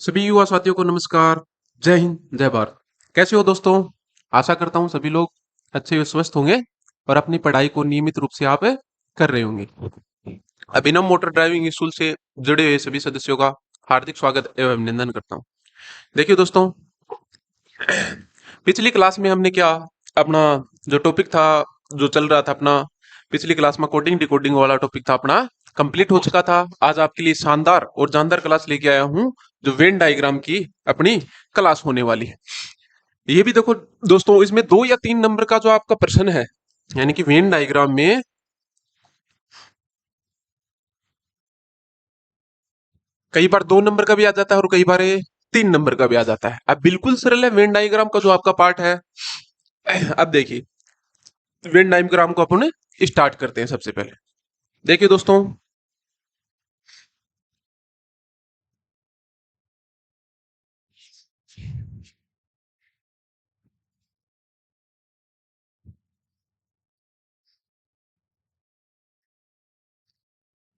सभी युवा साथियों को नमस्कार। जय हिंद, जय भारत। कैसे हो दोस्तों? आशा करता हूँ सभी लोग अच्छे व स्वस्थ होंगे और अपनी पढ़ाई को नियमित रूप से आप कर रहे होंगे। अभिनव मोटर ड्राइविंग स्कूल से जुड़े हुए सभी सदस्यों का हार्दिक स्वागत एवं अभिनंदन करता हूँ। देखिए दोस्तों, पिछली क्लास में हमने क्या अपना जो टॉपिक था, जो चल रहा था अपना पिछली क्लास में कोडिंग डिकोडिंग वाला टॉपिक था अपना, कंप्लीट हो चुका था। आज आपके लिए शानदार और जानदार क्लास लेके आया हूँ, जो वेन डायग्राम की अपनी क्लास होने वाली है। ये भी देखो दोस्तों, इसमें 2 या 3 नंबर का जो आपका प्रश्न है, यानी कि वेन डायग्राम में कई बार 2 नंबर का भी आ जाता है और कई बार 3 नंबर का भी आ जाता है। अब बिल्कुल सरल है वेन डायग्राम का जो आपका पार्ट है। अब देखिए, वेन डायग्राम को अपन स्टार्ट करते हैं। सबसे पहले देखिए दोस्तों,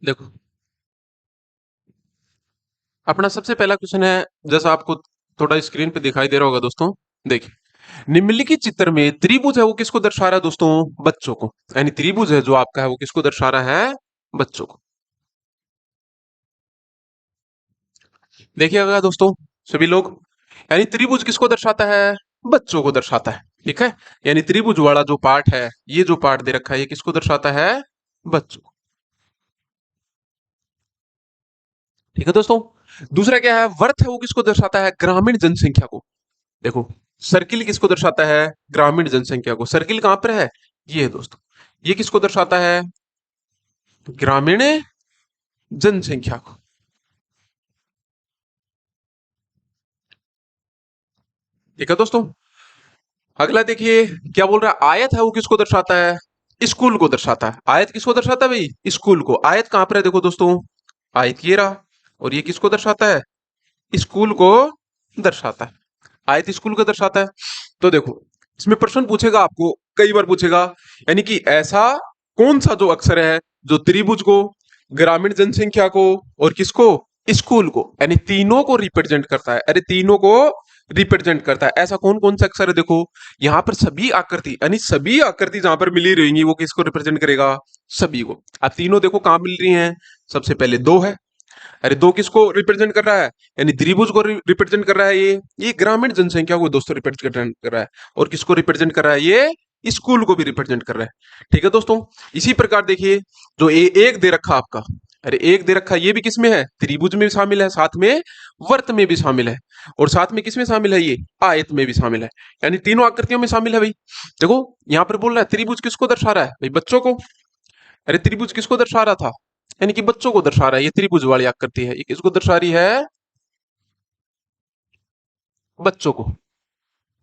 देखो अपना सबसे पहला क्वेश्चन है, जैसा आपको थोड़ा स्क्रीन पे दिखाई दे रहा होगा दोस्तों। देखिए, निम्नलिखित चित्र में त्रिभुज है वो किसको दर्शा रहा है दोस्तों? बच्चों को। यानी त्रिभुज है जो आपका है वो किसको दर्शा रहा है? बच्चों को। देखिएगा दोस्तों सभी लोग, यानी त्रिभुज किसको दर्शाता है? बच्चों को दर्शाता है। ठीक है, यानी त्रिभुज वाला जो पार्ट है, ये जो पार्ट दे रखा है, ये किसको दर्शाता है? बच्चों को। ठीक है दोस्तों, दूसरा क्या है? वर्थ है वो किसको दर्शाता है? ग्रामीण जनसंख्या को। देखो, सर्किल किसको दर्शाता है? ग्रामीण जनसंख्या को। सर्किल कहां पर है? ये है दोस्तों। ये किसको दर्शाता है? ग्रामीण जनसंख्या को। ठीक है दोस्तों, अगला देखिए क्या बोल रहा है। आयत है वो किसको दर्शाता है? स्कूल को दर्शाता है। आयत किसको दर्शाता है भाई? स्कूल को। आयत कहां पर है? देखो दोस्तों, आयत ये रहा, और ये किसको दर्शाता है? स्कूल को दर्शाता है। आयत स्कूल को दर्शाता है। तो देखो, इसमें प्रश्न पूछेगा आपको, कई बार पूछेगा, यानी कि ऐसा कौन सा जो अक्षर है जो त्रिभुज को, ग्रामीण जनसंख्या को और किसको, स्कूल को, यानी तीनों को रिप्रेजेंट करता है। अरे तीनों को रिप्रेजेंट करता है, ऐसा कौन कौन सा अक्षर है? देखो यहाँ पर सभी आकृति, यानी सभी आकृति जहां पर मिली रहेंगी वो किसको रिप्रेजेंट करेगा? सभी को। अब तीनों देखो कहां मिल रही हैं। सबसे पहले दो है। अरे दो किसको रिप्रेजेंट कर रहा है? यानी त्रिभुज को रिप्रेजेंट कर रहा है। ये ग्रामीण जनसंख्या को दोस्तों रिप्रेजेंट कर रहा है। और किसको रिप्रेजेंट कर रहा है? ये स्कूल को भी रिप्रेजेंट कर रहा है। ठीक है दोस्तों, इसी प्रकार देखिए, जो एक दे रखा आपका, अरे एक दे रखा, ये भी किस में है? त्रिभुज में भी शामिल है, साथ में वर्त में भी शामिल है, और साथ में किस में शामिल है? ये आयत में भी शामिल है। यानी तीनों आकृतियों में शामिल है भाई। देखो यहां पर बोल रहा है त्रिभुज किसको दर्शा रहा है भाई? बच्चों को। अरे त्रिभुज किसको दर्शा रहा था? यानी कि बच्चों को दर्शा रहा है। ये त्रिभुज वाली आकृति है, ये किसको दर्शा रही है? बच्चों को।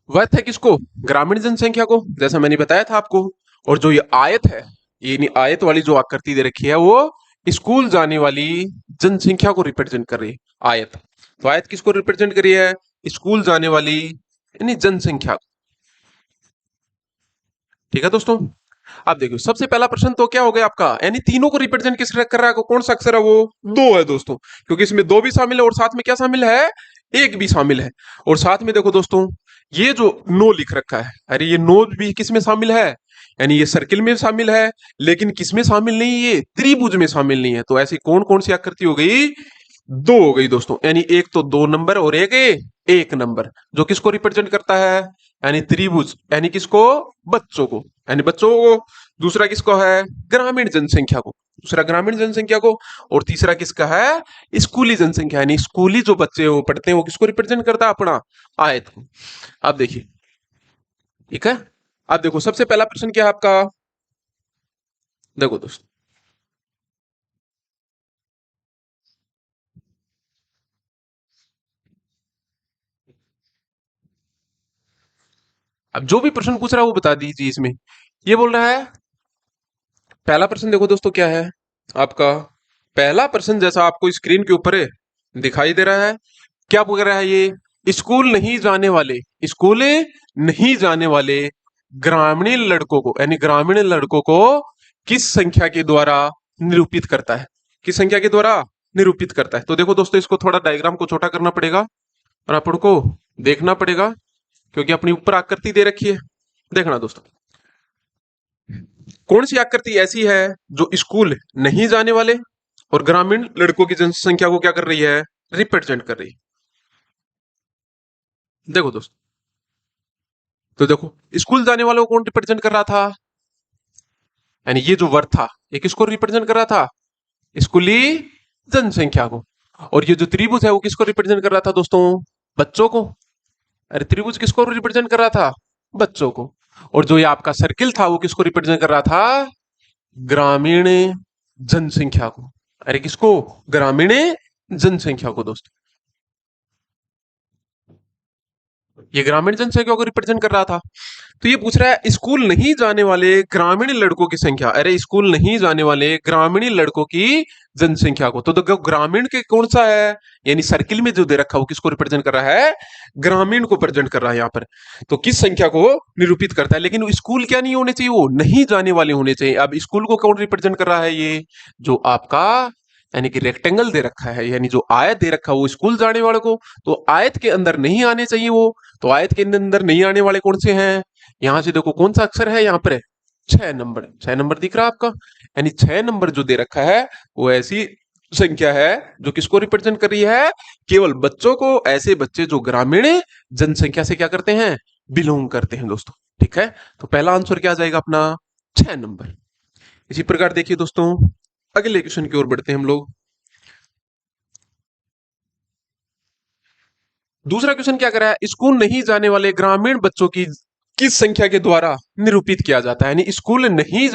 वर्थ है किसको? ग्रामीण जनसंख्या को, जैसा मैंने बताया था आपको। और जो ये आयत है, ये नहीं, आयत वाली जो आकृति दे रखी है वो स्कूल जाने वाली जनसंख्या को रिप्रेजेंट कर रही है। आयत, तो आयत किसको रिप्रेजेंट कर रही है? स्कूल जाने वाली यानी जनसंख्या। ठीक है दोस्तों, अब देखो सबसे पहला प्रश्न तो क्या हो गया आपका, यानी तीनों को रिप्रेजेंट किस कर रहा है? कौन सा अक्षर है वो? दो है दोस्तों, क्योंकि इसमें दो भी शामिल है और साथ में क्या शामिल है? एक भी शामिल है। और साथ में देखो दोस्तों, ये जो नो लिख रखा है, अरे ये नो भी किस में शामिल है? यानी ये सर्किल में शामिल है, लेकिन किस में शामिल नहीं? ये त्रिभुज में शामिल नहीं है। तो ऐसी कौन कौन सी आकृति हो गई? दो हो गई दोस्तों। यानी एक तो 2 नंबर और एक 1 नंबर, जो किसको रिप्रेजेंट करता है? यानी त्रिभुज, यानी किसको? बच्चों को, यानी बच्चों को। दूसरा किसको है? ग्रामीण जनसंख्या को। दूसरा ग्रामीण जनसंख्या को। और तीसरा किसका है? स्कूली जनसंख्या, यानी स्कूली जो बच्चे वो पढ़ते हैं वो किसको रिप्रेजेंट करता है? अपना आयत को। अब देखिए, ठीक है, अब देखो सबसे पहला प्रश्न क्या है आपका। देखो दोस्तों, अब जो भी प्रश्न पूछ रहा है वो बता दीजिए इसमें। ये बोल रहा है पहला प्रश्न देखो दोस्तों क्या है आपका। पहला प्रश्न जैसा आपको स्क्रीन के ऊपर दिखाई दे रहा है, क्या बोल रहा है ये, स्कूल नहीं जाने वाले ग्रामीण लड़कों को, यानी ग्रामीण लड़कों को किस संख्या के द्वारा निरूपित करता है, किस संख्या के द्वारा निरूपित करता है। तो देखो दोस्तों, इसको थोड़ा डायग्राम को छोटा करना पड़ेगा और अपन को देखना पड़ेगा, क्योंकि अपनी ऊपर आकृति दे रखी है। देखना दोस्तों, कौन सी आकृति ऐसी है जो स्कूल नहीं जाने वाले और ग्रामीण लड़कों की जनसंख्या को क्या कर रही है, रिप्रेजेंट कर रही है। देखो दोस्तों, तो देखो स्कूल जाने वालों को कौन रिप्रेजेंट कर रहा था, यानी ये जो वर्ड था ये किसको रिप्रेजेंट कर रहा था, स्कूली जनसंख्या को। और ये जो त्रिभुज है वो किसको रिप्रेजेंट कर रहा था दोस्तों, बच्चों को। अरे त्रिभुज किसको रिप्रेजेंट कर रहा था, बच्चों को। और जो ये आपका सर्किल था वो किसको रिप्रेजेंट कर रहा था, ग्रामीण जनसंख्या को। अरे किसको, ग्रामीण जनसंख्या को दोस्तों। ये ग्रामीण जनसंख्या को रिप्रेजेंट कर रहा था। तो ये पूछ रहा है स्कूल नहीं जाने वाले ग्रामीण लड़कों की संख्या। अरे स्कूल नहीं जाने वाले ग्रामीण लड़कों की जनसंख्या को। तो देखो ग्रामीण के कौन सा है, यानी सर्किल में जो दे रखा है वो किसको रिप्रेजेंट कर रहा है, ग्रामीण को प्रेजेंट कर रहा है यहाँ पर। तो किस संख्या को निरूपित करता है, लेकिन स्कूल क्या नहीं होने चाहिए, वो नहीं जाने वाले होने चाहिए। अब स्कूल को कौन रिप्रेजेंट कर रहा है, ये जो आपका यानी कि रेक्टेंगल दे रखा है, यानी जो आयत दे रखा है वो स्कूल जाने वाले को। तो आयत के अंदर नहीं आने चाहिए वो। तो आयत के अंदर नहीं आने वाले कौन से हैं, यहां से देखो कौन सा अक्षर है यहाँ पर, 6 नंबर। 6 नंबर दिख रहा है आपका, यानी 6 नंबर जो दे रखा है वो ऐसी संख्या है जो किसको रिप्रेजेंट कर रही है, केवल बच्चों को। ऐसे बच्चे जो ग्रामीण जनसंख्या से क्या करते हैं, बिलोंग करते हैं दोस्तों। ठीक है, तो पहला आंसर क्या आ जाएगा अपना, 6 नंबर। इसी प्रकार देखिए दोस्तों, अगले क्वेश्चन की ओर बढ़ते हैं हम लोग। दूसरा क्वेश्चन क्या कर रहा है, स्कूल नहीं जाने वाले ग्रामीण बच्चों की किस संख्या के द्वारा निरूपित किया जाता है, यानी स्कूल नहीं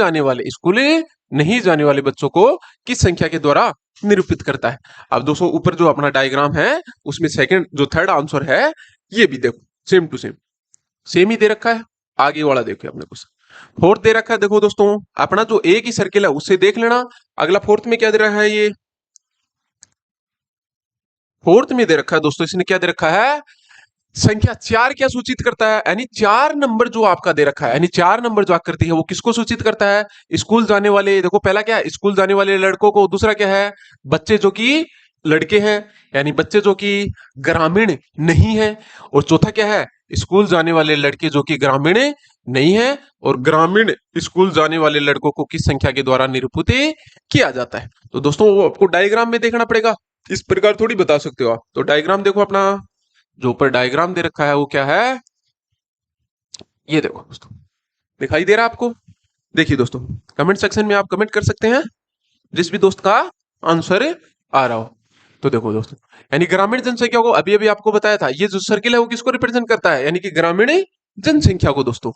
जाने वाले बच्चों को किस संख्या के द्वारा निरूपित करता है। अब दोस्तों ऊपर जो अपना डायग्राम है उसमें सेकंड जो थर्ड आंसर है ये भी देखो सेम टू सेम, सेम ही दे रखा है। आगे वाला देखो अपने को फोर्थ दे रखा है। देखो दोस्तों, अपना जो एक ही सर्किल है उससे देख लेना। अगला फोर्थ में क्या दे रहा है, ये फोर्थ में दे रखा है दोस्तों, इसने क्या दे रखा है, संख्या 4 क्या सूचित करता है, यानी 4 नंबर जो आपका दे रखा है, यानी 4 नंबर जो आकृति है वो किसको सूचित करता है, स्कूल जाने वाले। देखो पहला क्या है, स्कूल जाने वाले लड़कों को। दूसरा क्या है, बच्चे जो कि लड़के हैं, यानी बच्चे जो कि ग्रामीण नहीं है। और चौथा क्या है, स्कूल जाने वाले लड़के जो कि ग्रामीण नहीं है। और ग्रामीण स्कूल जाने वाले लड़कों को किस संख्या के द्वारा निरूपित किया जाता है। तो दोस्तों वो आपको डायग्राम में देखना पड़ेगा, इस प्रकार थोड़ी बता सकते हो आप। तो डायग्राम देखो अपना, जो ऊपर डायग्राम दे रखा है वो क्या है, ये देखो दोस्तों, दिखाई दे रहा है आपको। देखिए दोस्तों, कमेंट सेक्शन में आप कमेंट कर सकते हैं जिस भी दोस्त का आंसर आ रहा हो। तो देखो दोस्तों, यानी ग्रामीण जनसंख्या को अभी अभी आपको बताया था, ये जो सर्किल है वो किसको रिप्रेजेंट करता है, यानी कि ग्रामीण जनसंख्या को दोस्तों।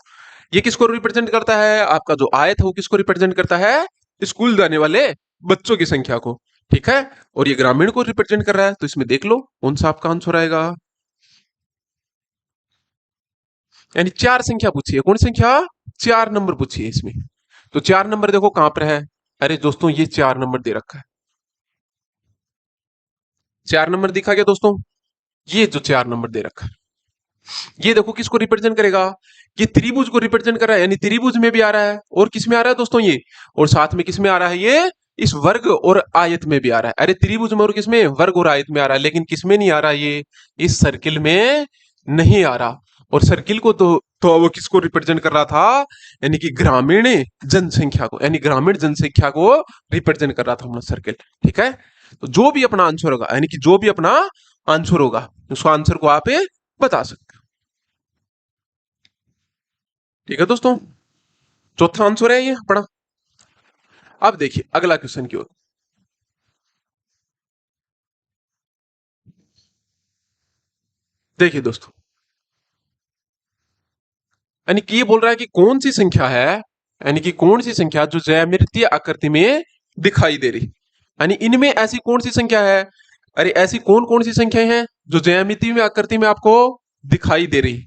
ये किसको रिप्रेजेंट करता है, आपका जो आयत है वो किसको रिप्रेजेंट करता है, स्कूल जाने वाले बच्चों की संख्या को। ठीक है, और ये ग्रामीण को रिप्रेजेंट कर रहा है। तो इसमें देख लो कौन सा आपका आंसर आएगा, यानी 4 संख्या पूछी है। कौन संख्या, 4 नंबर पूछी है इसमें। तो 4 नंबर देखो कहां पर है, अरे दोस्तों ये 4 नंबर दे रखा है। 4 नंबर दिखा गया दोस्तों, ये जो 4 नंबर दे रखा है ये देखो किसको रिप्रेजेंट करेगा, ये त्रिभुज को रिप्रेजेंट कर रहा है, यानी त्रिभुज में भी आ रहा है। और किस में आ रहा है दोस्तों ये, और साथ में किस में आ रहा है, ये इस वर्ग और आयत में भी आ रहा है। अरे त्रिभुज में और किसमें, वर्ग और आयत में आ रहा है, लेकिन किस में नहीं आ रहा, ये इस सर्किल में नहीं आ रहा। और सर्किल को तो वो किसको रिप्रेजेंट कर रहा था, यानी कि ग्रामीण जनसंख्या को, यानी ग्रामीण जनसंख्या को रिप्रेजेंट कर रहा था हमारा सर्किल। ठीक है, तो जो भी अपना आंसर होगा, यानी कि जो भी अपना आंसर होगा उसको आंसर को आप बता सकते हो। ठीक है दोस्तों, चौथा आंसर है ये अपना। अब देखिए अगला क्वेश्चन की ओर। देखिए दोस्तों, यानी कि ये बोल रहा है कि कौन सी संख्या है, यानी कि कौन सी संख्या जो ज्यामितीय आकृति में दिखाई दे रही, यानी इनमें ऐसी कौन सी संख्या है। अरे ऐसी कौन कौन सी संख्याएं हैं जो ज्यामितीय में आकृति में आपको दिखाई दे रही।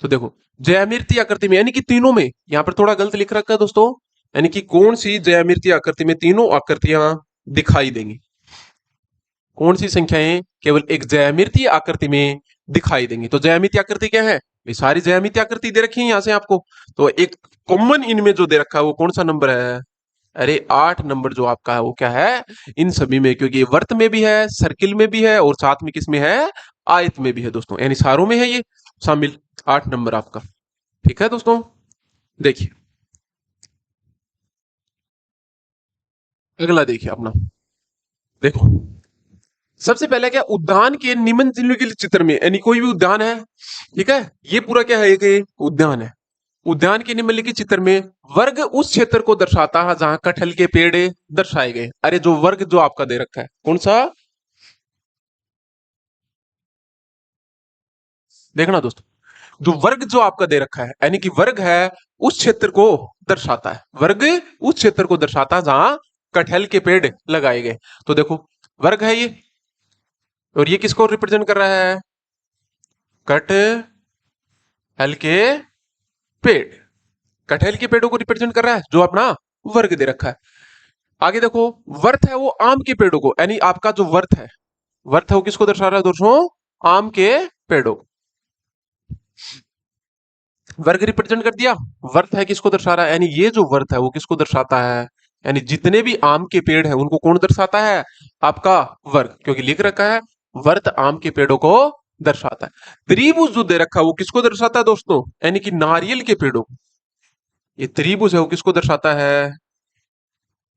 तो देखो ज्यामितीय आकृति में, यानी कि तीनों में, यहां पर थोड़ा गलत लिख रखा है दोस्तों, यानी कि कौन सी ज्यामितीय आकृति में तीनों आकृतियां दिखाई देंगी? कौन सी संख्याएं केवल एक ज्यामितीय आकृति में दिखाई देंगी? तो ज्यामितीय आकृति क्या है? ये सारी ज्यामितीय आकृति दे रखी है यहां से आपको। तो एक कॉमन इनमें जो दे रखा है वो कौन सा नंबर है? अरे 8 नंबर जो आपका है वो क्या है? इन सभी में, क्योंकि ये वर्त में भी है, सर्किल में भी है और साथ में किस में है? आयत में भी है दोस्तों, यानी सारों में है ये शामिल। 8 नंबर आपका। ठीक है दोस्तों, देखिए अगला देखिए अपना। देखो सबसे पहले क्या, उद्यान के निम्न के चित्र में, यानी कोई भी उद्यान है, ठीक है, ये पूरा क्या है, एक उद्यान है। उद्यान के निम्नलिखित चित्र में वर्ग उस क्षेत्र को दर्शाता है जहां कटहल के पेड़ दर्शाए गए। अरे जो वर्ग जो आपका दे रखा है कौन सा, देखना दोस्तों, जो वर्ग जो आपका दे रखा है यानी कि वर्ग है उस क्षेत्र को दर्शाता है। वर्ग उस क्षेत्र को दर्शाता है जहां कटहल के पेड़ लगाए गए। तो देखो वर्ग है ये, और ये किसको रिप्रेजेंट कर रहा है? कटहल के पेड़। कटहल के पेड़ों को रिप्रेजेंट कर रहा है जो अपना वर्ग दे रखा है। आगे देखो, वर्थ है वो आम के पेड़ों को, यानी आपका जो वर्थ है, वर्थ है वो किसको दर्शा रहा है दोस्तों? आम के पेड़ों। वर्ग रिप्रेजेंट कर दिया। वर्थ है किसको दर्शा रहा है, यानी ये जो वर्थ है वो किसको दर्शाता है? यानी जितने भी आम के पेड़ है उनको कौन दर्शाता है? आपका वर्ग, क्योंकि लिख रखा है वर्थ आम के पेड़ों को दर्शाता है। त्रिभुज जो दे रखा है वो किसको दर्शाता है दोस्तों? यानी कि नारियल के पेड़ों को। ये त्रिभुज है वो किसको दर्शाता है?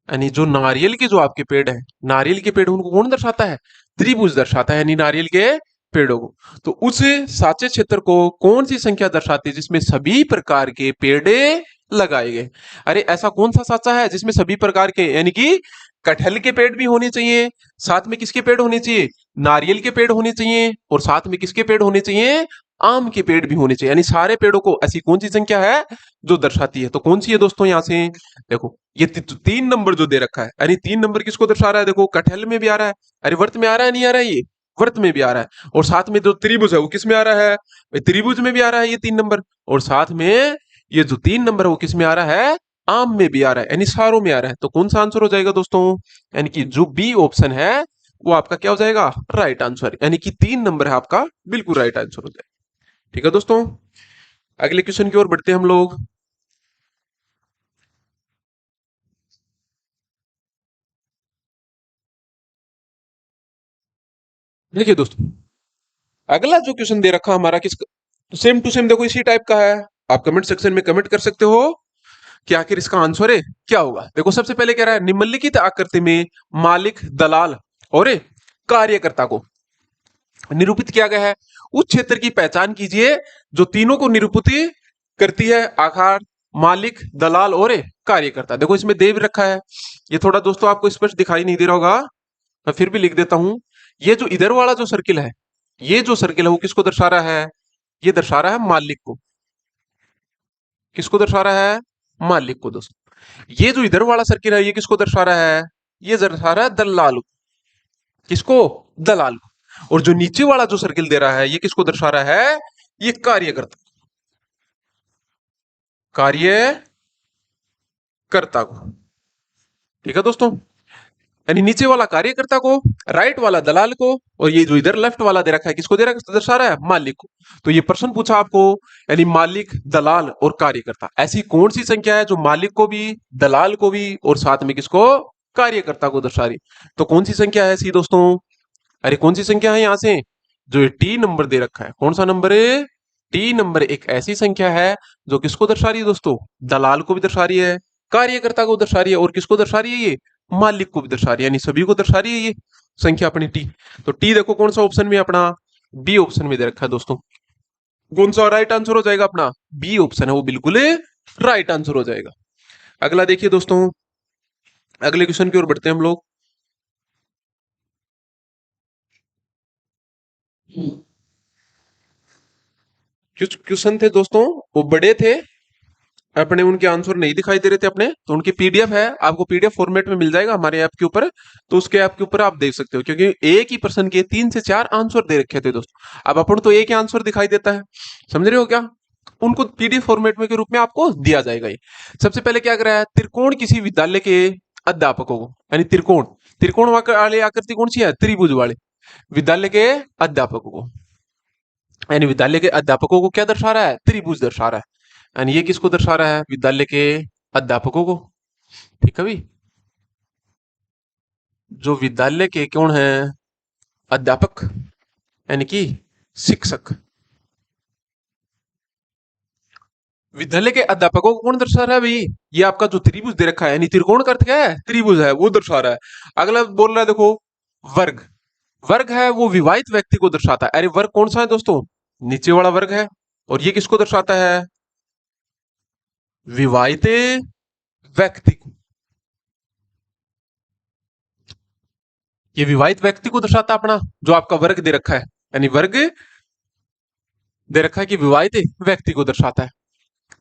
यानी जो नारियल के जो आपके पेड़ है, नारियल के पेड़ उनको कौन दर्शाता है? त्रिभुज दर्शाता है, यानी नारियल के पेड़ों को। तो उस साचे क्षेत्र को कौन सी संख्या दर्शाती है जिसमें सभी प्रकार के पेड़े लगाए गए? अरे ऐसा कौन सा साचा है जिसमें सभी प्रकार के, यानी कि कटहल के पेड़ भी होने चाहिए, साथ में किसके पेड़ होने चाहिए? नारियल के पेड़ होने चाहिए, और साथ में किसके पेड़ होने चाहिए? आम के पेड़ भी होने चाहिए। यानी सारे पेड़ों को ऐसी कौन सी संख्या है जो दर्शाती है? तो कौन सी है दोस्तों? यहां से देखो, ये 3 नंबर जो दे रखा है, यानी 3 नंबर किसको दर्शा रहा है? देखो कटहल में भी आ रहा है, अरे वर्त में आ रहा है, नहीं आ रहा है? ये वर्त में भी आ रहा है। और साथ में जो त्रिभुज है वो किस में आ रहा है? त्रिभुज में भी आ रहा है ये 3 नंबर। और साथ में ये जो 3 नंबर है वो किस में आ रहा है? आम में भी आ रहा है, यानी सारों में आ रहा है। तो कौन सा आंसर हो जाएगा दोस्तों? यानी कि जो बी ऑप्शन है वो आपका क्या हो जाएगा? राइट आंसर, यानी कि 3 नंबर है आपका बिल्कुल राइट आंसर हो जाएगा। ठीक है दोस्तों, अगले क्वेश्चन की ओर बढ़ते हैं हम लोग। देखिए दोस्तों, अगला जो क्वेश्चन दे रखा हमारा किस, सेम टू सेम देखो इसी टाइप का है। आप कमेंट सेक्शन में कमेंट कर सकते हो कि आखिर इसका आंसर है क्या होगा। देखो सबसे पहले कह रहा है निम्नलिखित आकृति में मालिक, दलाल और कार्यकर्ता को निरूपित किया गया है। उस क्षेत्र की पहचान कीजिए जो तीनों को निरूपित करती है, आकार, मालिक, दलाल और कार्यकर्ता। देखो इसमें देव रखा है, ये थोड़ा दोस्तों आपको स्पष्ट दिखाई नहीं दे रहा होगा, मैं फिर भी लिख देता हूं। ये जो इधर वाला जो सर्किल है, ये जो सर्किल है वो किसको दर्शा रहा है? ये दर्शा रहा है मालिक को। किसको दर्शा रहा है? मालिक को दोस्तों। ये जो इधर वाला सर्किल है ये किसको दर्शा रहा है? ये दर्शा रहा है दलाल को। किसको? दलाल को। और जो नीचे वाला जो सर्किल दे रहा है ये किसको दर्शा रहा है? ये कार्यकर्ता, कार्यकर्ता को। ठीक है दोस्तों, यानी नीचे वाला कार्यकर्ता को, राइट वाला दलाल को, और ये जो इधर लेफ्ट वाला दे रखा है किसको दे रखा है? दर्शा रहा है मालिक को। तो ये प्रश्न पूछा आपको, यानी मालिक, दलाल और कार्यकर्ता, ऐसी कौन सी संख्या है जो मालिक को भी, दलाल को भी और साथ में किसको? कार्यकर्ता को दर्शा रही। तो कौन सी संख्या है ऐसी दोस्तों? अरे कौन सी संख्या है यहां से? जो ये टी नंबर दे रखा है, कौन सा नंबर है? टी नंबर एक ऐसी संख्या है जो किसको दर्शा रही है दोस्तों? दलाल को भी दर्शा रही है, कार्यकर्ता को दर्शा रही है, और किसको दर्शा रही है? ये मालिक को भी दर्शा रही है, यानी सभी को दर्शा रही है ये संख्या अपनी टी। तो टी देखो कौन सा ऑप्शन में अपना, बी ऑप्शन में दे रखा है दोस्तों। कौन सा राइट आंसर हो जाएगा अपना? बी ऑप्शन है वो बिल्कुल राइट आंसर हो जाएगा। अगला देखिए दोस्तों, अगले क्वेश्चन की ओर बढ़ते हैं हम लोग। कुछ क्वेश्चन थे दोस्तों वो बड़े थे, अपने उनके आंसर नहीं दिखाई दे रहे थे अपने, तो उनकी पीडीएफ है, आपको पीडीएफ फॉर्मेट में मिल जाएगा हमारे ऐप के ऊपर। तो उसके ऐप के ऊपर आप देख सकते हो, क्योंकि एक ही प्रश्न के 3 से 4 आंसर दे रखे थे दोस्तों। अब अपन तो एक ही आंसर दिखाई देता है, समझ रहे हो क्या? उनको पीडीएफ फॉर्मेट में के रूप में आपको दिया जाएगा। ये सबसे पहले क्या कर रहा है, त्रिकोण किसी विद्यालय के अध्यापकों को, यानी त्रिकोण, त्रिकोण वाले आकृति कौन सी है, त्रिभुज वाले विद्यालय के अध्यापकों को, यानी विद्यालय के अध्यापकों को क्या दर्शा रहा है, त्रिभुज दर्शा रहा है। यानी ये किसको दर्शा रहा है, विद्यालय के अध्यापकों को। ठीक है भाई, जो विद्यालय के कौन है, अध्यापक, यानी कि शिक्षक, विद्यालय के अध्यापकों को कौन दर्शा रहा है भाई, ये आपका जो त्रिभुज दे रखा है, यानी त्रिकोण का अर्थ क्या है, त्रिभुज है, वो दर्शा रहा है। अगला बोल रहा है देखो वर्ग, वर्ग है वो विवाहित व्यक्ति को दर्शाता है। अरे वर्ग कौन सा है दोस्तों, नीचे वाला वर्ग है, और ये किसको दर्शाता है, विवाहित व्यक्ति को, ये विवाहित व्यक्ति को दर्शाता है अपना जो आपका वर्ग दे रखा है, यानी वर्ग दे रखा है कि विवाहित व्यक्ति को दर्शाता है।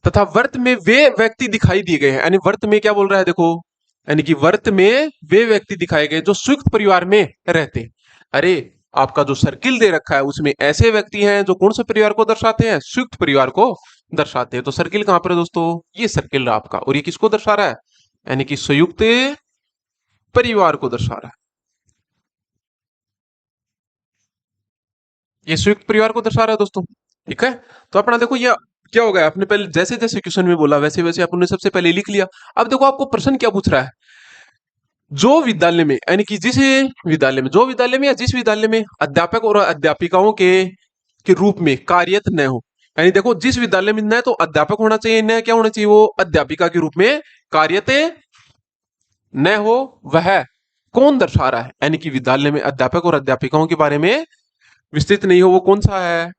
तथा वर्त में वे व्यक्ति दिखाई दिए गए हैं, यानी वर्त में क्या बोल रहा है देखो, यानी कि वर्त में वे व्यक्ति दिखाए गए जो संयुक्त परिवार में रहते हैं। अरे आपका जो सर्किल दे रखा है उसमें ऐसे व्यक्ति हैं जो कौन से परिवार को दर्शाते हैं, संयुक्त परिवार को दर्शाते हैं। तो सर्किल कहां पर है दोस्तों, ये सर्किल आपका, और ये किसको दर्शा रहा है, यानी कि संयुक्त परिवार को दर्शा रहा है, ये संयुक्त परिवार को दर्शा रहा है दोस्तों। ठीक है, तो अपना देखो ये क्या हो गया, आपने पहले जैसे जैसे क्वेश्चन में बोला वैसे वैसे आपने सबसे पहले लिख लिया। अब देखो आपको प्रश्न क्या पूछ रहा है, जो विद्यालय में, यानी कि जिस विद्यालय में, जो विद्यालय में या जिस विद्यालय में अध्यापक और अध्यापिकाओं के रूप में कार्यरत न हो, यानी देखो जिस विद्यालय में न तो अध्यापक होना चाहिए, न क्या होना चाहिए, वो अध्यापिका के रूप में कार्यरत न हो, वह कौन दर्शा रहा है, यानी कि विद्यालय में अध्यापक और अध्यापिकाओं के बारे में विस्तृत नहीं हो, वो कौन सा है।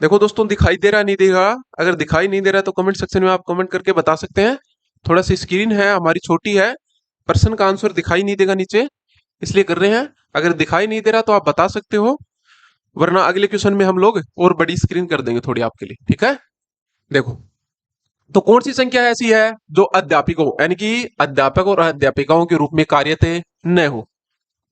देखो दोस्तों दिखाई दे रहा नहीं देगा, अगर दिखाई नहीं दे रहा तो कमेंट सेक्शन में आप कमेंट करके बता सकते हैं। थोड़ा सी स्क्रीन है हमारी छोटी है, प्रश्न का आंसर दिखाई नहीं देगा नीचे, इसलिए कर रहे हैं। अगर दिखाई नहीं दे रहा तो आप बता सकते हो, वरना अगले क्वेश्चन में हम लोग और बड़ी स्क्रीन कर देंगे थोड़ी आपके लिए। ठीक है, देखो तो कौन सी संख्या ऐसी है जो अध्यापकों, यानी कि अध्यापक और अध्यापिकाओं के रूप में कार्यरत न हो,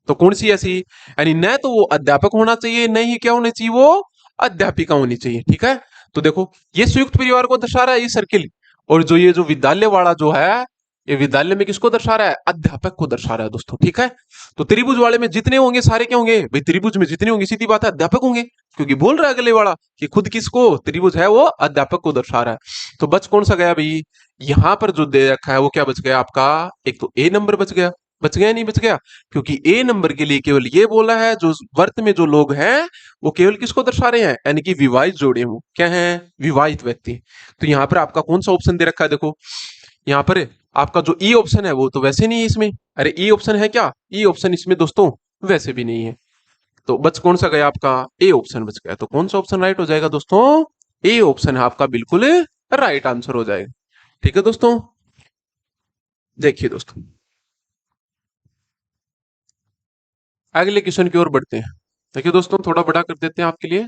तो कौन सी ऐसी, यानी न तो वो अध्यापक होना चाहिए, न ही क्या होनी चाहिए, वो अध्यापिका होनी चाहिए। ठीक है, तो देखो ये संयुक्त परिवार को दर्शा रहा है ये सर्किल, और जो ये जो विद्यालय वाला जो है, ये विद्यालय में किसको दर्शा रहा है, अध्यापक को दर्शा रहा है दोस्तों। ठीक है, तो त्रिभुज वाले में जितने होंगे सारे क्या होंगे भाई, त्रिभुज में जितने होंगे सीधी बात है अध्यापक होंगे, क्योंकि बोल रहा है अगले वाला कि खुद किसको, त्रिभुज है वो अध्यापक को दर्शा रहा है। तो बच कौन सा गया भाई, यहां पर जो दे रखा है वो क्या बच गया आपका, एक तो ए नंबर बच गया, बच गया नहीं बच गया, क्योंकि ए नंबर के लिए केवल ये बोला है जो वर्त में जो लोग हैं वो केवल किसको दर्शा रहे हैं, यानी कि विवाहित जोड़े हो, क्या है, विवाहित व्यक्ति। तो यहाँ पर आपका कौन सा ऑप्शन दे रखा है, देखो यहाँ पर आपका जो ई ऑप्शन है वो तो वैसे नहीं है इसमें, अरे ई ऑप्शन है क्या, ई ऑप्शन इसमें दोस्तों वैसे भी नहीं है। तो बच कौन सा गया आपका, ए ऑप्शन बच गया। तो कौन सा ऑप्शन राइट हो जाएगा दोस्तों, ए ऑप्शन है आपका बिल्कुल राइट आंसर हो जाएगा। ठीक है दोस्तों, देखिए दोस्तों अगले क्वेश्चन की ओर बढ़ते हैं। देखिए दोस्तों थोड़ा बड़ा कर देते हैं आपके लिए।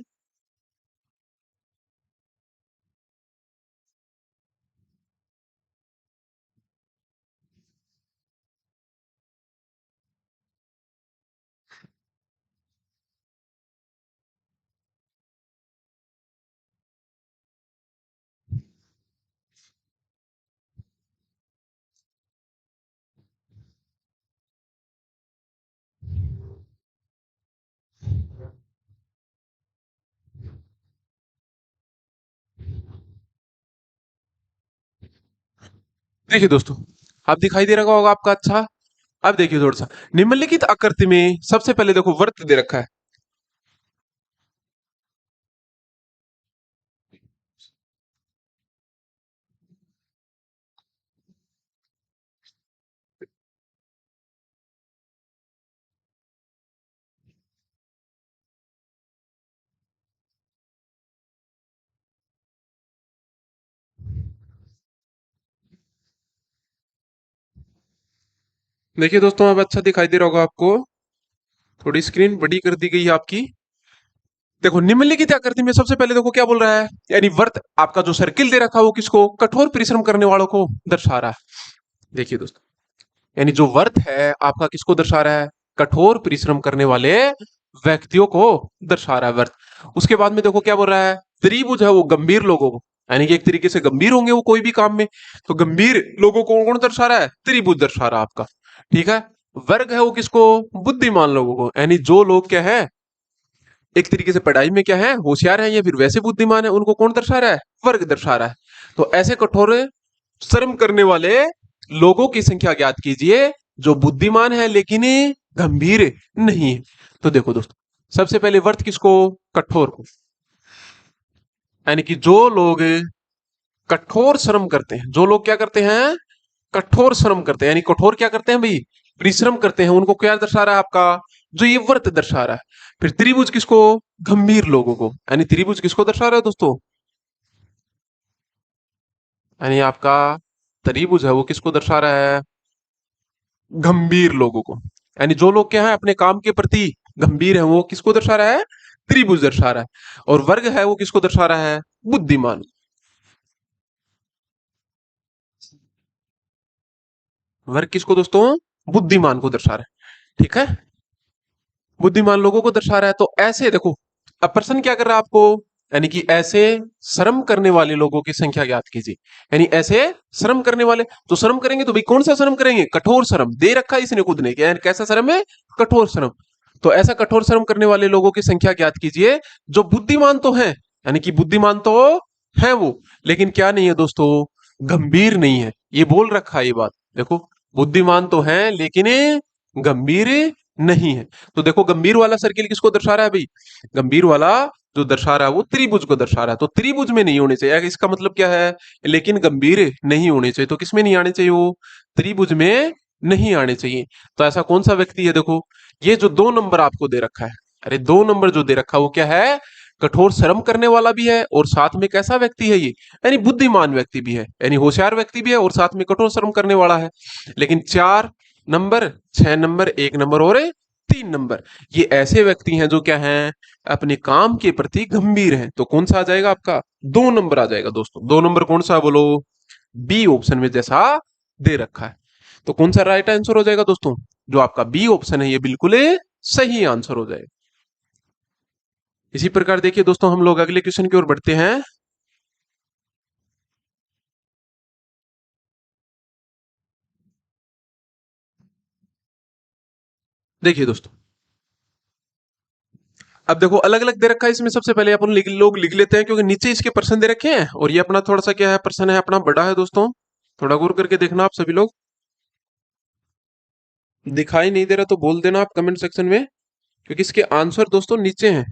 देखिए दोस्तों आप दिखाई दे रहा होगा आपका, अच्छा अब देखिए थोड़ा सा निम्नलिखित आकृति में सबसे पहले देखो वृत्त दे रखा है। देखिए दोस्तों अब अच्छा दिखाई दे रहा होगा आपको, थोड़ी स्क्रीन बड़ी कर दी गई है आपकी। देखो निम्नलिखित आकृति में सबसे पहले देखो क्या बोल रहा है, यानी वर्त आपका जो सर्किल दे रखा है वो किसको, कठोर परिश्रम करने वालों को दर्शा रहा है। देखिए दोस्तों यानी जो वर्त है आपका किसको दर्शा रहा है, कठोर परिश्रम करने वाले व्यक्तियों को दर्शा रहा है वर्त। उसके बाद में देखो क्या बोल रहा है, त्रिभुज है वो गंभीर लोगों को, यानी कि एक तरीके से गंभीर होंगे वो कोई भी काम में, तो गंभीर लोगों को कौन दर्शा रहा है, त्रिभुज दर्शा रहा है आपका। ठीक है। वर्ग है वो किसको, बुद्धिमान लोगों को, यानी जो लोग क्या है एक तरीके से पढ़ाई में क्या है होशियार है या फिर वैसे बुद्धिमान है, उनको कौन दर्शा रहा है, वर्ग दर्शा रहा है। तो ऐसे कठोर श्रम करने वाले लोगों की संख्या ज्ञात कीजिए जो बुद्धिमान है लेकिन गंभीर नहीं है। तो देखो दोस्तों, सबसे पहले वर्त किसको, कठोर को, यानी कि जो लोग कठोर श्रम करते हैं, जो लोग क्या करते हैं, कठोर श्रम करते हैं, यानी कठोर क्या करते हैं भाई, परिश्रम करते हैं, उनको क्या दर्शा रहा है आपका, जो ये व्रत दर्शा रहा है। फिर त्रिभुज किसको, गंभीर लोगों को, यानी त्रिभुज किसको दर्शा रहा है दोस्तों, यानी आपका त्रिभुज है वो किसको दर्शा रहा है, गंभीर लोगों को, यानी जो लोग क्या है अपने काम के प्रति गंभीर है वो किसको दर्शा रहा है, त्रिभुज दर्शा रहा है। और वर्ग है वो किसको दर्शा रहा है, बुद्धिमान। वर्ग किसको दोस्तों, बुद्धिमान को दर्शा रहा है। ठीक है, बुद्धिमान लोगों को दर्शा रहा है। तो ऐसे देखो, अब प्रश्न क्या कर रहा है आपको, यानी कि ऐसे श्रम करने वाले लोगों की संख्या ज्ञात कीजिए, यानी ऐसे श्रम करने वाले, तो श्रम करेंगे तो भाई कौन सा श्रम करेंगे, कठोर श्रम दे रखा है इसने खुद ने, क्या कैसा श्रम है, कठोर श्रम। तो ऐसा कठोर श्रम करने वाले लोगों की संख्या ज्ञात कीजिए जो बुद्धिमान तो है, यानी कि बुद्धिमान तो है वो, लेकिन क्या नहीं है दोस्तों, गंभीर नहीं है, ये बोल रखा है ये बात। देखो, बुद्धिमान तो है लेकिन गंभीर नहीं है। तो देखो गंभीर वाला सर्किल किसको दर्शा रहा है भाई, गंभीर वाला जो दर्शा रहा है वो त्रिभुज को दर्शा रहा है। तो त्रिभुज में नहीं होने चाहिए, इसका मतलब क्या है, लेकिन गंभीर नहीं होने चाहिए। तो किसमें नहीं आने चाहिए, वो त्रिभुज में नहीं आने चाहिए। तो ऐसा कौन सा व्यक्ति है, देखो ये जो 2 नंबर आपको दे रखा है, अरे 2 नंबर जो दे रखा है वो क्या है, कठोर श्रम करने वाला भी है और साथ में कैसा व्यक्ति है ये, यानी बुद्धिमान व्यक्ति भी है, यानी होशियार व्यक्ति भी है और साथ में कठोर श्रम करने वाला है। लेकिन 4 नंबर, 6 नंबर, 1 नंबर और 3 नंबर, ये ऐसे व्यक्ति हैं जो क्या हैं, अपने काम के प्रति गंभीर हैं। तो कौन सा आ जाएगा आपका, 2 नंबर आ जाएगा दोस्तों। 2 नंबर कौन सा बोलो, बी ऑप्शन में जैसा दे रखा है। तो कौन सा राइट आंसर हो जाएगा दोस्तों, जो आपका बी ऑप्शन है ये बिल्कुल सही आंसर हो जाएगा। इसी प्रकार देखिए दोस्तों, हम लोग अगले क्वेश्चन की ओर बढ़ते हैं। देखिए दोस्तों, अब देखो अलग अलग दे रखा है इसमें, सबसे पहले अपन लोग लिख लेते हैं क्योंकि नीचे इसके प्रश्न दे रखे हैं और ये अपना थोड़ा सा क्या है, प्रश्न है अपना बड़ा है दोस्तों, थोड़ा गौर करके देखना आप सभी लोग। दिखाई नहीं दे रहा तो बोल देना आप कमेंट सेक्शन में, क्योंकि इसके आंसर दोस्तों नीचे हैं।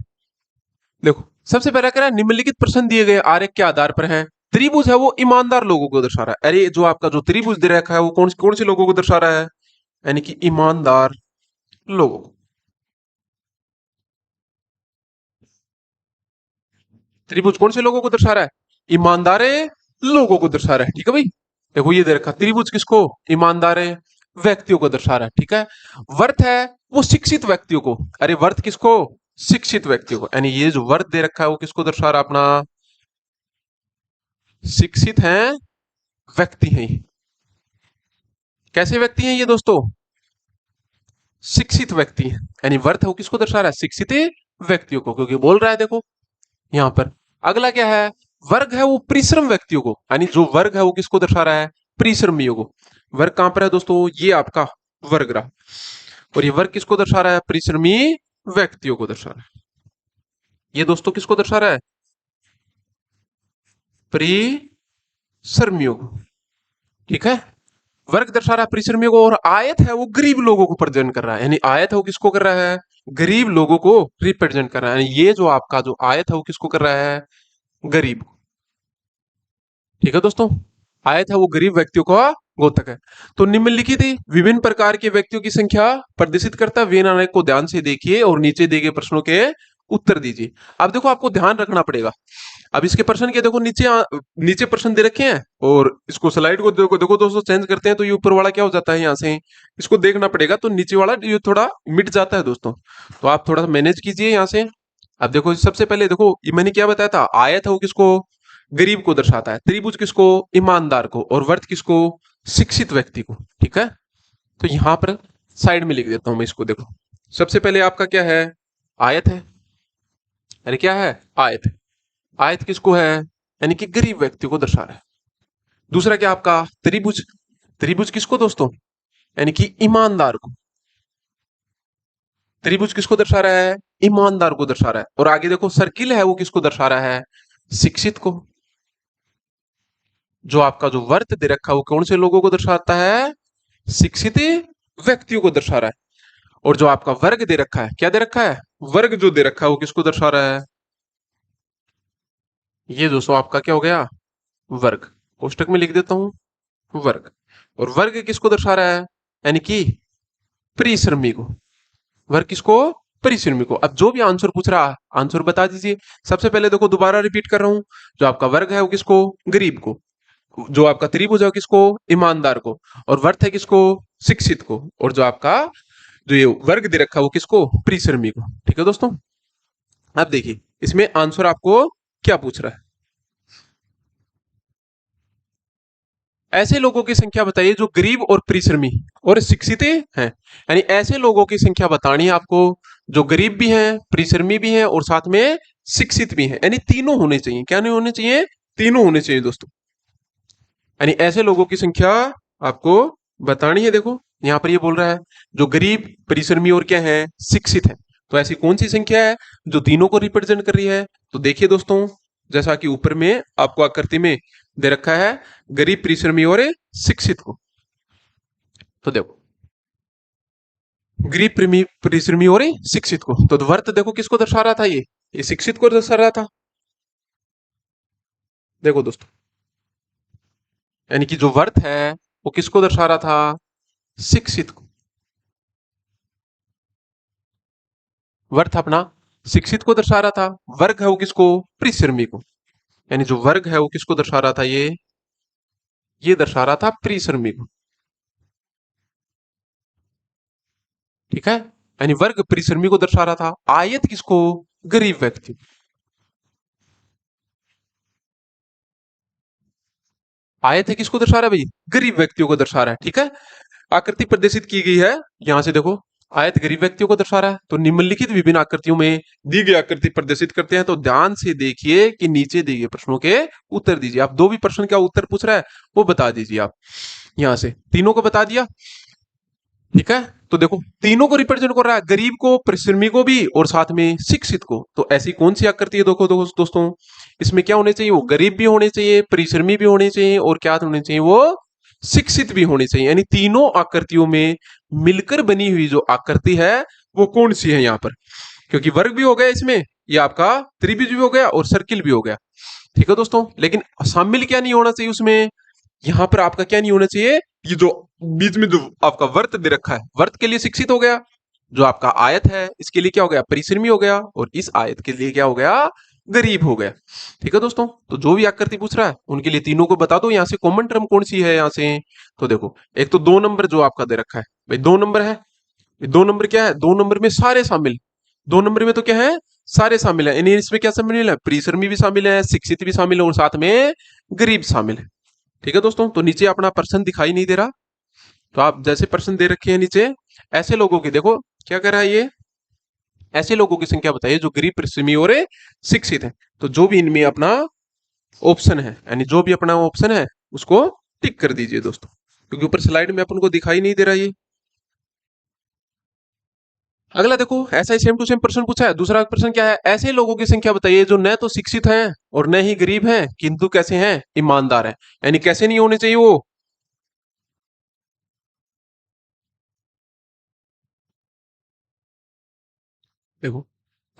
देखो, सबसे पहला कह रहा है निम्नलिखित प्रश्न दिए गए आरेख के आधार पर है, त्रिभुज है वो ईमानदार लोगों को दर्शा रहा है। अरे जो आपका जो त्रिभुज दे रखा है वो कौन कौन से लोगों को दर्शा रहा है, यानी कि ईमानदार लोगों को। त्रिभुज कौन से लोगों को दर्शा रहा है, ईमानदार लोगों को दर्शा रहा है। ठीक है भाई, देखो ये दे रखा त्रिभुज किसको, ईमानदार व्यक्तियों को दर्शा रहा है। ठीक है, वर्थ है वो शिक्षित व्यक्तियों को, अरे वर्थ किसको, शिक्षित व्यक्तियों को, यानी ये जो वर्थ दे रखा है वो किसको दर्शा रहा है, अपना शिक्षित हैं व्यक्ति हैं। कैसे व्यक्ति हैं ये दोस्तों, शिक्षित व्यक्ति हैं, यानी वर्थ है वो किसको दर्शा रहा है, शिक्षित व्यक्तियों को, क्योंकि बोल रहा है देखो यहां पर। अगला क्या है, वर्ग है वो परिश्रम व्यक्तियों को, यानी जो वर्ग है वो किसको दर्शा रहा है, परिश्रमियों को। वर्ग कहां पर है दोस्तों, ये आपका वर्ग रहा, और ये वर्ग किसको दर्शा रहा है, परिश्रमी व्यक्तियों को दर्शा रहा है। ये दोस्तों किसको दर्शा रहा है, परिश्रमियों को। ठीक है, वर्ग दर्शा रहा है परिश्रमियों को, और आयत है वो गरीब लोगों को प्रेजेंट कर रहा है, यानी आयत है वो किसको कर रहा है, गरीब लोगों को रिप्रेजेंट कर रहा है, यानी ये जो आपका जो आयत है वो किसको कर रहा है, गरीब। ठीक है दोस्तों, आयत है वो गरीब व्यक्तियों का गोतक है। तो निम्नलिखित विभिन्न प्रकार के व्यक्तियों की संख्या प्रदर्शित करता वेन आरेख को ध्यान से देखिए और नीचे दिए गए प्रश्नों के उत्तर दीजिए। अब देखो आपको ध्यान रखना पड़ेगा, अब इसके प्रश्न के देखो नीचे नीचे प्रश्न दे रखे हैं, और इसको स्लाइड को देखो देखो दोस्तों चेंज करते हैं तो ये ऊपर वाला क्या हो जाता है, यहाँ से इसको देखना पड़ेगा, तो नीचे वाला ये थोड़ा मिट जाता है दोस्तों, तो आप थोड़ा मैनेज कीजिए यहाँ से। अब देखो सबसे पहले देखो ये मैंने क्या बताया था, आयत है वो किसको, गरीब को दर्शाता है, त्रिभुज किसको, ईमानदार को, और वर्त किसको, शिक्षित व्यक्ति को। ठीक है, तो यहां पर साइड में लिख देता हूं मैं इसको। देखो सबसे पहले आपका क्या है, आयत है, अरे क्या है, आयत है। आयत किसको है, यानी कि गरीब व्यक्ति को दर्शा रहा है। दूसरा क्या आपका त्रिभुज, त्रिभुज किसको दोस्तों, यानी कि ईमानदार को। त्रिभुज किसको दर्शा रहा है, ईमानदार को दर्शा रहा है। और आगे देखो सर्किल है वो किसको दर्शा रहा है, शिक्षित को। जो आपका जो वर्त दे रखा है वो कौन से लोगों को दर्शाता है, शिक्षित व्यक्तियों को दर्शा रहा है। और जो आपका वर्ग दे रखा है, क्या दे रखा है, वर्ग जो दे रखा है वो किसको दर्शा रहा है, ये दोस्तों आपका क्या हो गया, वर्ग। कोष्टक में लिख देता हूं वर्ग। और वर्ग किसको दर्शा रहा है, यानी कि परिश्रमी को। वर्ग किसको, परिश्रमी को। अब जो भी आंसर पूछ रहा है आंसर बता दीजिए। सबसे पहले देखो दोबारा रिपीट कर रहा हूं, जो आपका वर्ग है वो किसको, गरीब को। जो आपका त्रिभुज है वो किसको, ईमानदार को। और वर्थ है किसको, शिक्षित को। और जो आपका जो ये वर्ग दे रखा है वो किसको, परिश्रमी को। ठीक है दोस्तों। अब देखिए इसमें आंसर आपको क्या पूछ रहा है, ऐसे लोगों की संख्या बताइए जो गरीब और परिश्रमी और शिक्षित हैं। यानी ऐसे लोगों की संख्या बतानी है आपको जो गरीब भी हैं, परिश्रमी भी हैं और साथ में शिक्षित भी हैं। यानी तीनों होने चाहिए। क्या नहीं होने चाहिए, तीनों होने चाहिए दोस्तों। यानी ऐसे लोगों की संख्या आपको बतानी है। देखो यहां पर ये बोल रहा है जो गरीब, परिश्रमी और क्या है, शिक्षित है। तो ऐसी कौन सी संख्या है जो तीनों को रिप्रेजेंट कर रही है। तो देखिए दोस्तों, जैसा कि ऊपर में आपको आकृति में दे रखा है गरीब, परिश्रमी और शिक्षित को। तो देखो गरीब, परिश्रमी और शिक्षित को। तो वर्त देखो किसको दर्शा रहा था, ये शिक्षित को दर्शा रहा था। देखो दोस्तों, यानी कि जो वर्त है वो किसको दर्शा रहा था, शिक्षित को। वर्थ अपना शिक्षित को दर्शा रहा था। वर्ग है वो किसको, परिश्रमी को। यानी जो वर्ग है वो किसको दर्शा रहा था, ये दर्शा रहा था परिश्रमी को। ठीक है, यानी वर्ग परिश्रमी को दर्शा रहा था। आयत किसको, गरीब व्यक्ति। आयत है किसको दर्शा रहा है भाई, गरीब व्यक्तियों को दर्शा रहा है। ठीक है, आकृति प्रदर्शित की गई है यहां से देखो। आयत गरीब व्यक्तियों को दर्शा रहा है। तो निम्नलिखित विभिन्न आकृतियों में दी गई आकृति प्रदर्शित करते हैं। तो ध्यान से देखिए कि नीचे दिए गए प्रश्नों के उत्तर दीजिए। आप दो भी प्रश्न का उत्तर पूछ रहा है वो बता दीजिए। आप यहां से तीनों को बता दिया। ठीक है, तो देखो तीनों को रिप्रेजेंट कर रहा है, गरीब को, परिश्रमी को भी और साथ में शिक्षित को। तो ऐसी कौन सी आकृति है देखो दोस्तों, इसमें क्या होने चाहिए, वो गरीब भी होने चाहिए, परिश्रमी भी होने चाहिए और क्या होने चाहिए, वो शिक्षित भी होने चाहिए। यानी तीनों आकृतियों में मिलकर बनी हुई जो आकृति है वो कौन सी है यहाँ पर। क्योंकि वर्ग भी हो गया इसमें, ये आपका त्रिभुज भी हो गया और सर्किल भी हो गया। ठीक है दोस्तों, लेकिन शामिल क्या नहीं होना चाहिए उसमें, यहां पर आपका क्या नहीं होना चाहिए, ये जो बीच में जो आपका वर्त दे रखा है, वर्त के लिए शिक्षित हो गया। जो आपका आयत है इसके लिए क्या हो गया, परिश्रमी हो गया। और इस आयत के लिए क्या हो गया, गरीब हो गया। ठीक है दोस्तों, तो जो भी आकृति पूछ रहा है उनके लिए तीनों को बता दो। यहां से कॉमन टर्म कौन सी है यहां से। तो देखो एक तो 2 नंबर जो आपका दे रखा है भाई, 2 नंबर है। 2 नंबर क्या है, 2 नंबर में सारे शामिल। 2 नंबर में तो क्या है, सारे शामिल है। यानी इसमें क्या शामिल है, परिश्रमी भी शामिल है, शिक्षित भी शामिल है और साथ में गरीब शामिल है। ठीक है दोस्तों, तो नीचे अपना पर्सन दिखाई नहीं दे रहा। तो आप जैसे पर्सन दे रखे हैं नीचे, ऐसे लोगों की देखो क्या कर रहा है ये, ऐसे लोगों की संख्या बताइए जो गरीब, परिश्रमी और शिक्षित है। तो जो भी इनमें अपना ऑप्शन है, यानी जो भी अपना ऑप्शन है उसको टिक कर दीजिए दोस्तों, क्योंकि ऊपर स्लाइड में अपन को दिखाई नहीं दे रहा ये। अगला देखो ऐसा ही सेम टू सेम प्रश्न पूछा है। दूसरा प्रश्न क्या है, ऐसे लोगों की संख्या बताइए जो न तो शिक्षित हैं और न ही गरीब हैं किंतु कैसे हैं, ईमानदार हैं। यानी कैसे नहीं होने चाहिए वो, देखो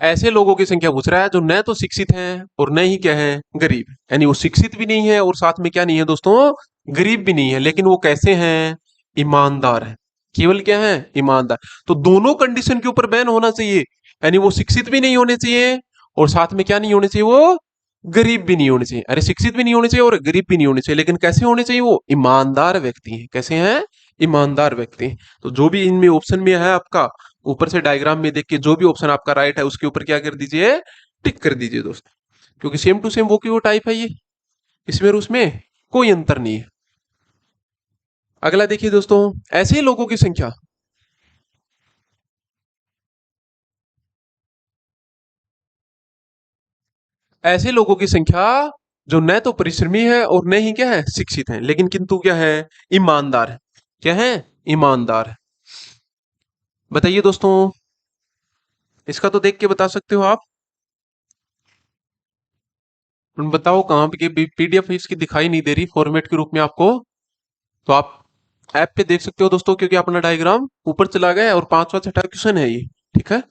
ऐसे लोगों की संख्या पूछ रहा है जो न तो शिक्षित हैं और न ही क्या है, गरीब। यानी वो शिक्षित भी नहीं है और साथ में क्या नहीं है दोस्तों, गरीब भी नहीं है। लेकिन वो कैसे हैं, ईमानदार है। केवल क्या है, ईमानदार। तो दोनों कंडीशन के ऊपर बैन होना चाहिए। यानी वो शिक्षित भी नहीं होने चाहिए और साथ में क्या नहीं होने चाहिए, वो गरीब भी नहीं होने चाहिए। अरे शिक्षित भी नहीं होने चाहिए और गरीब भी नहीं होने चाहिए, लेकिन कैसे होने चाहिए, वो ईमानदार व्यक्ति हैं। कैसे हैं, ईमानदार व्यक्ति हैं। तो जो भी इनमें ऑप्शन में है आपका, ऊपर से डायग्राम में देख के जो भी ऑप्शन आपका राइट है उसके ऊपर क्या कर दीजिए, टिक कर दीजिए दोस्तों। क्योंकि सेम टू सेम वो की वो टाइप है ये, इसमें और उसमें कोई अंतर नहीं है। अगला देखिए दोस्तों, ऐसे लोगों की संख्या, ऐसे लोगों की संख्या जो न तो परिश्रमी है और न ही क्या है शिक्षित है, लेकिन किंतु क्या है ईमानदार है। क्या है? ईमानदार है। बताइए दोस्तों, इसका तो देख के बता सकते हो आप। बताओ कहाँ पे पीडीएफ इसकी दिखाई नहीं दे रही फॉर्मेट के रूप में आपको। तो आप ऐप पे देख सकते हो दोस्तों, क्योंकि अपना डायग्राम ऊपर चला गया है और पांचवा छठा क्वेश्चन है ये। ठीक है,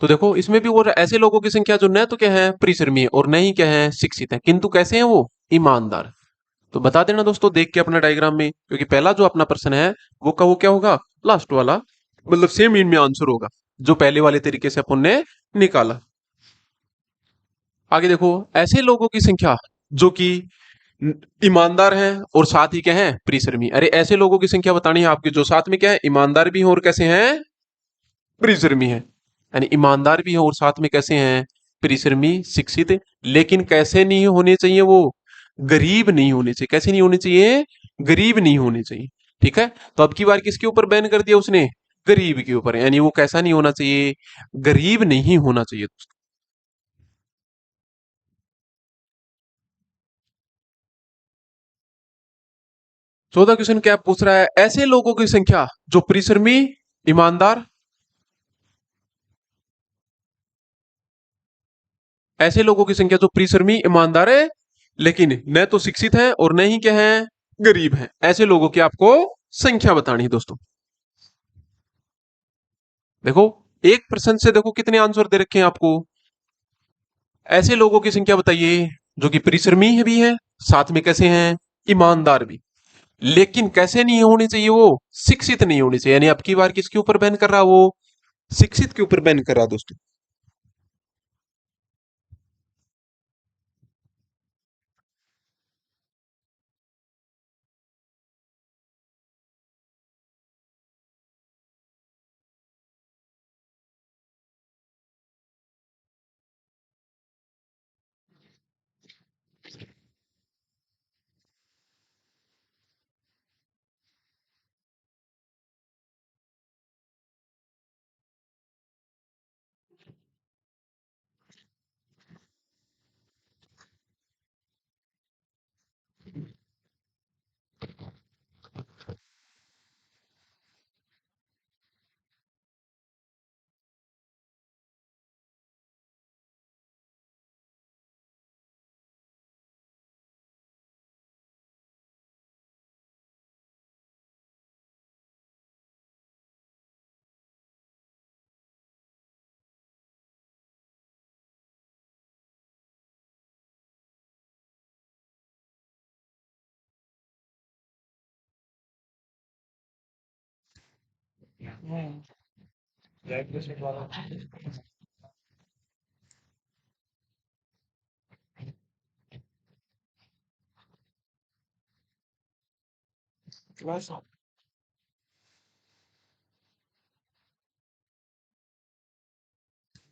तो देखो इसमें भी वो ऐसे लोगों की संख्या जो न तो क्या है परिश्रमी है और न ही क्या है शिक्षित है, किंतु कैसे हैं वो ईमानदार। तो बता देना दोस्तों देख के अपना डायग्राम में, क्योंकि पहला जो अपना प्रश्न है वो का वो क्या होगा लास्ट वाला, मतलब सेम इनमें आंसर होगा जो पहले वाले तरीके से अपन ने निकाला। आगे देखो, ऐसे लोगों की संख्या जो कि ईमानदार हैं और साथ ही क्या है परिश्रमी। अरे ऐसे लोगों की संख्या बतानी है आपकी जो साथ में क्या है ईमानदार भी हैं और कैसे हैं परिश्रमी हैं। यानी ईमानदार भी है और साथ में कैसे हैं परिश्रमी शिक्षित, लेकिन कैसे नहीं होने चाहिए वो गरीब नहीं होने चाहिए। कैसे नहीं होने चाहिए? गरीब नहीं होने चाहिए। ठीक है, तो अब की बार किसके ऊपर बैन कर दिया उसने? गरीब के ऊपर। यानी वो कैसा नहीं होना चाहिए? गरीब नहीं होना चाहिए। 14 क्वेश्चन क्या पूछ रहा है? ऐसे लोगों की संख्या जो परिश्रमी ईमानदार, ऐसे लोगों की संख्या जो परिश्रमी ईमानदार है लेकिन न तो शिक्षित है और न ही क्या है गरीब है, ऐसे लोगों की आपको संख्या बतानी है दोस्तों। देखो एक प्रश्न से देखो कितने आंसर दे रखे हैं आपको। ऐसे लोगों की संख्या बताइए जो कि परिश्रमी है भी है, साथ में कैसे हैं ईमानदार भी, लेकिन कैसे नहीं होनी चाहिए वो शिक्षित नहीं होनी चाहिए। यानी अब की बार किसके ऊपर बैन कर रहा वो शिक्षित के ऊपर बैन कर रहा दोस्तों।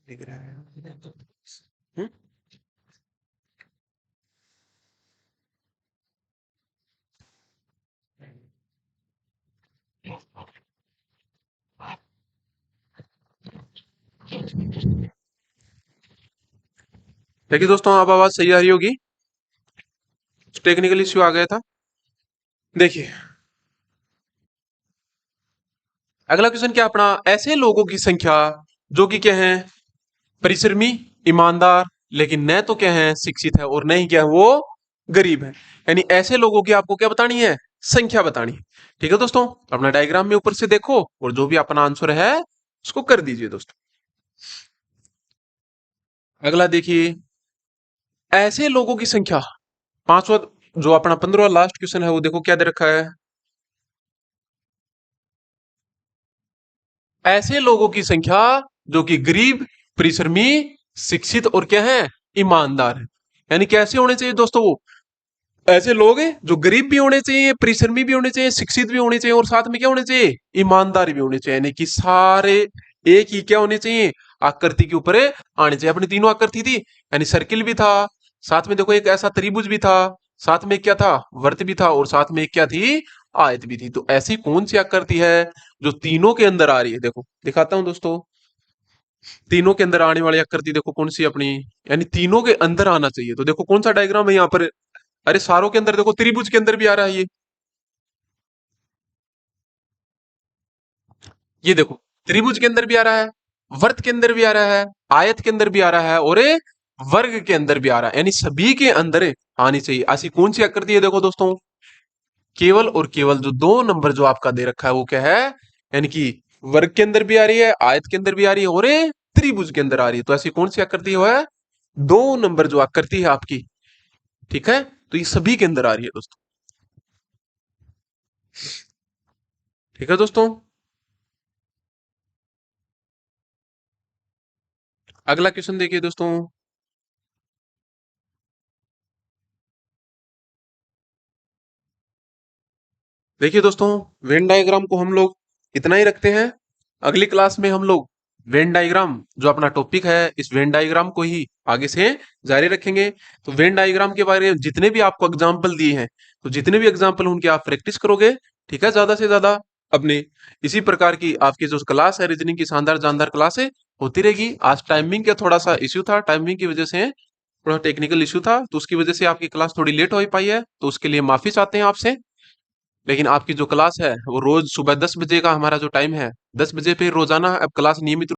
दिख रहा है। हम्म? देखिए दोस्तों, अब आवाज सही आ रही होगी। टेक्निकल इश्यू आ गया था। देखिए अगला क्वेश्चन क्या अपना, ऐसे लोगों की संख्या जो कि क्या है परिश्रमी ईमानदार लेकिन न तो क्या है शिक्षित है और न ही क्या है वो गरीब है। यानी ऐसे लोगों की आपको क्या बतानी है संख्या बतानी है। ठीक है दोस्तों, अपना डायग्राम में ऊपर से देखो और जो भी अपना आंसर है उसको कर दीजिए दोस्तों। अगला देखिए, ऐसे लोगों की संख्या पांचवा जो अपना 15वां लास्ट क्वेश्चन है वो देखो क्या दे रखा है। ऐसे लोगों की संख्या जो कि गरीब परिश्रमी शिक्षित और क्या है ईमानदार है। यानी कैसे होने चाहिए दोस्तों वो ऐसे लोग हैं जो गरीब भी होने चाहिए, परिश्रमी भी होने चाहिए, शिक्षित भी होने चाहिए और साथ में क्या होने चाहिए ईमानदार भी होने चाहिए। यानी कि सारे एक ही क्या होने चाहिए आकृति के ऊपर आने चाहिए। अपनी तीनों आकृति थी, यानी सर्किल भी था, साथ में देखो एक ऐसा त्रिभुज भी था, साथ में क्या था वर्त भी था और साथ में एक क्या थी आयत भी थी। तो ऐसी कौन सी आकृति है जो तीनों के अंदर आ रही है? देखो दिखाता हूं दोस्तों। तीनों के अंदर आने वाली आकृति देखो कौन सी अपनी, यानी तीनों के अंदर आना चाहिए। तो देखो कौन सा डायग्राम है यहाँ पर। अरे सारों के अंदर देखो, त्रिभुज के अंदर भी आ रहा है ये देखो त्रिभुज के अंदर भी आ रहा है, वर्त के अंदर भी आ रहा है, आयत के अंदर भी आ रहा है, और ये वर्ग के अंदर भी आ रहा है, यानी सभी के अंदर आनी चाहिए। ऐसी कौन सी आकृति है देखो दोस्तों, केवल और केवल जो दो नंबर जो आपका दे रखा है वो क्या है, यानी कि वर्ग के अंदर भी आ रही है, आयत के अंदर भी आ रही है, और ये त्रिभुज के अंदर आ रही है। तो ऐसी कौन सी आकृति है, दो नंबर जो आकृति है आपकी, ठीक है, तो ये सभी के अंदर आ रही है दोस्तों। ठीक है दोस्तों। अगला क्वेश्चन देखिए दोस्तों। देखिए दोस्तों, वेन डायग्राम को हम लोग इतना ही रखते हैं। अगली क्लास में हम लोग वेन डायग्राम जो अपना टॉपिक है, इस वेन डायग्राम को ही आगे से जारी रखेंगे। तो वेन डायग्राम के बारे में जितने भी आपको एग्जाम्पल दिए हैं, तो जितने भी एग्जाम्पल उनके आप प्रैक्टिस करोगे, ठीक है, ज्यादा से ज्यादा अपने इसी प्रकार की आपकी जो क्लास है, रीजनिंग की शानदार जानदार क्लास है, होती रहेगी। आज टाइमिंग का थोड़ा सा इश्यू था, टाइमिंग की वजह से थोड़ा टेक्निकल इश्यू था, तो उसकी वजह से आपकी क्लास थोड़ी लेट हो पाई है, तो उसके लिए माफी चाहते हैं आपसे। लेकिन आपकी जो क्लास है वो रोज सुबह 10 बजे का हमारा जो टाइम है, 10 बजे पे रोजाना अब क्लास नियमित